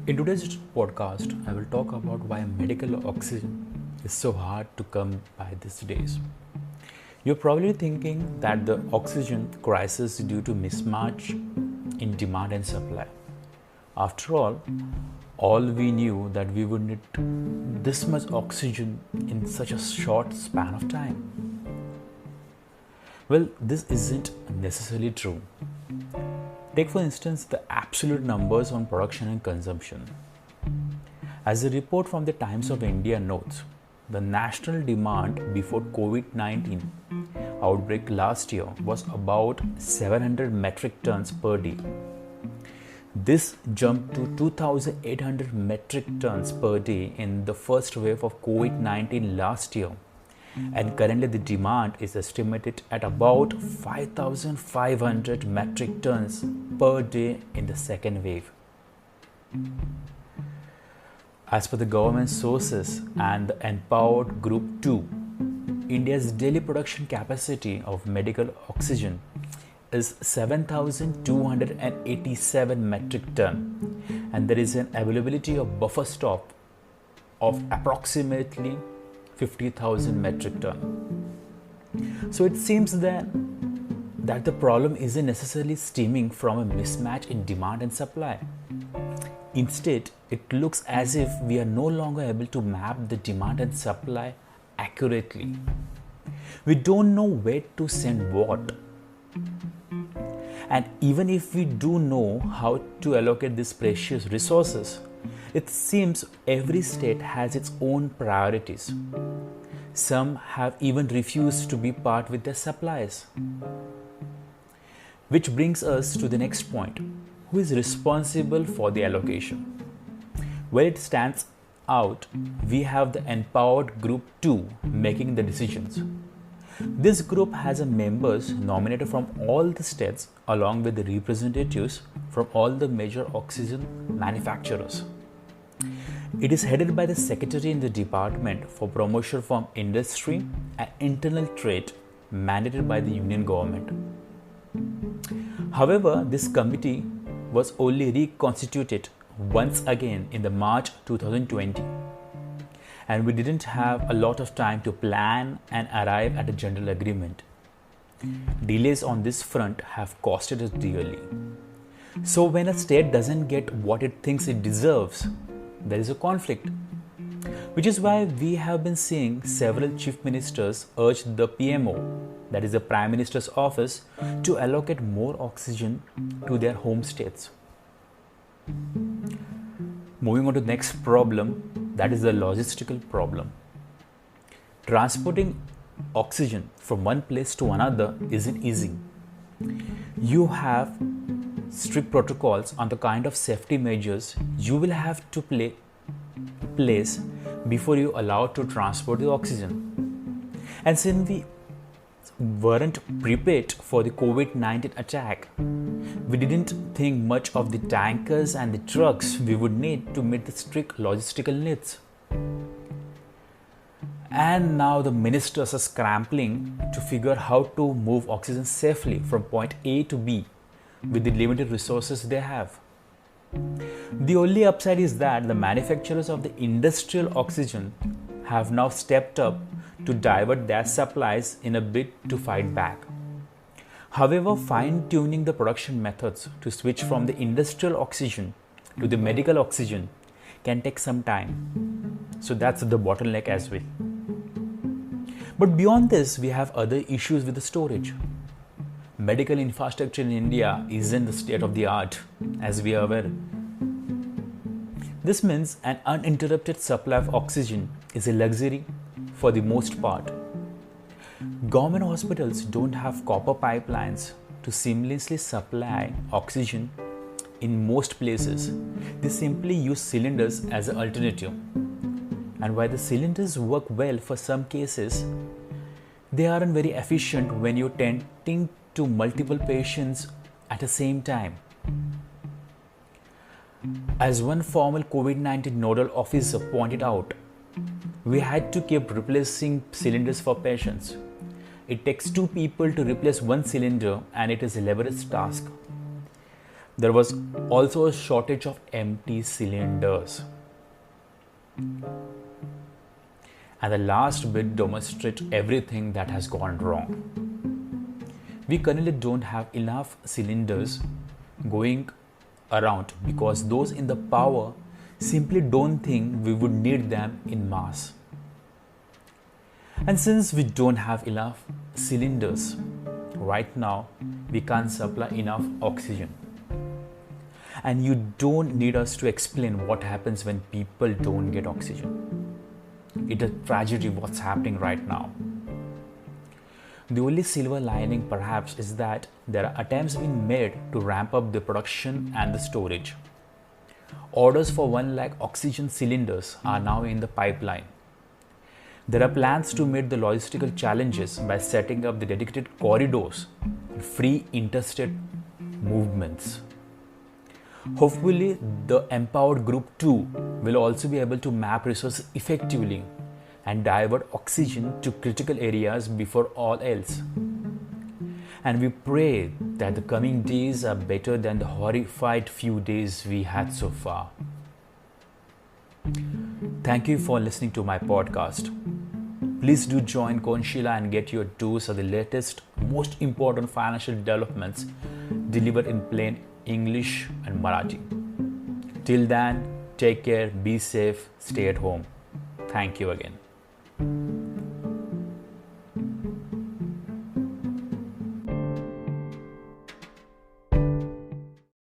In today's podcast, I will talk about why medical oxygen is so hard to come by these days. You're probably thinking that the oxygen crisis is due to mismatch in demand and supply. After all we knew that we would need this much oxygen in such a short span of time. Well, this isn't necessarily true. Take for instance the absolute numbers on production and consumption. As a report from the Times of India notes, the national demand before COVID-19 outbreak last year was about 700 metric tons per day. This jumped to 2,800 metric tons per day in the first wave of COVID-19 last year, and currently the demand is estimated at about 5,500 metric tons per day in the second wave. As per the government sources and the Empowered Group 2, India's daily production capacity of medical oxygen is 7,287 metric ton, and there is an availability of buffer stock of approximately 50,000 metric ton. So it seems then that the problem isn't necessarily stemming from a mismatch in demand and supply. Instead, it looks as if we are no longer able to map the demand and supply accurately. We don't know where to send what. And even if we do know how to allocate these precious resources, it seems every state has its own priorities. Some have even refused to be part with their suppliers. Which brings us to the next point. Who is responsible for the allocation? Where it stands out, we have the Empowered Group 2 making the decisions. This group has members nominated from all the states along with the representatives from all the major oxygen manufacturers. It is headed by the Secretary in the Department for Promotion from Industry and Internal Trade, mandated by the Union Government. However, this committee was only reconstituted once again in the March 2020, and we didn't have a lot of time to plan and arrive at a general agreement. Delays on this front have costed us dearly. So when a state doesn't get what it thinks it deserves, there is a conflict. Which is why we have been seeing several chief ministers urge the PMO, that is the Prime Minister's office, to allocate more oxygen to their home states. Moving on to the next problem, that is the logistical problem. Transporting oxygen from one place to another isn't easy. You have strict protocols on the kind of safety measures you will have to place before you are allowed to transport the oxygen. And since we weren't prepared for the COVID-19 attack, we didn't think much of the tankers and the trucks we would need to meet the strict logistical needs. And now the ministers are scrambling to figure how to move oxygen safely from point A to B with the limited resources they have. The only upside is that the manufacturers of the industrial oxygen have now stepped up to divert their supplies in a bid to fight back. However, fine-tuning the production methods to switch from the industrial oxygen to the medical oxygen can take some time. So that's the bottleneck as well. But beyond this, we have other issues with the storage. Medical infrastructure in India isn't the state of the art, as we are aware. This means an uninterrupted supply of oxygen is a luxury for the most part. Government hospitals don't have copper pipelines to seamlessly supply oxygen in most places. They simply use cylinders as an alternative. And while the cylinders work well for some cases, they aren't very efficient when you're tending to multiple patients at the same time. As one former COVID-19 nodal officer pointed out, we had to keep replacing cylinders for patients. It takes two people to replace one cylinder, and it is a laborious task. there was also a shortage of empty cylinders. And the last bit demonstrates everything that has gone wrong. We currently don't have enough cylinders going around because those in the power simply don't think we would need them in mass. And since we don't have enough cylinders, right now we can't supply enough oxygen. And you don't need us to explain what happens when people don't get oxygen. It's a tragedy what's happening right now. The only silver lining perhaps is that there are attempts being made to ramp up the production and the storage. Orders for 1 lakh oxygen cylinders are now in the pipeline. There are plans to meet the logistical challenges by setting up the dedicated corridors and free interstate movements. Hopefully, the empowered group too will also be able to map resources effectively and divert oxygen to critical areas before all else. And we pray that the coming days are better than the horrified few days we had so far. Thank you for listening to my podcast. Please do join Konshila and get your dose of the latest, most important financial developments delivered in plain English and Marathi. Till then, take care, be safe, stay at home. Thank you again.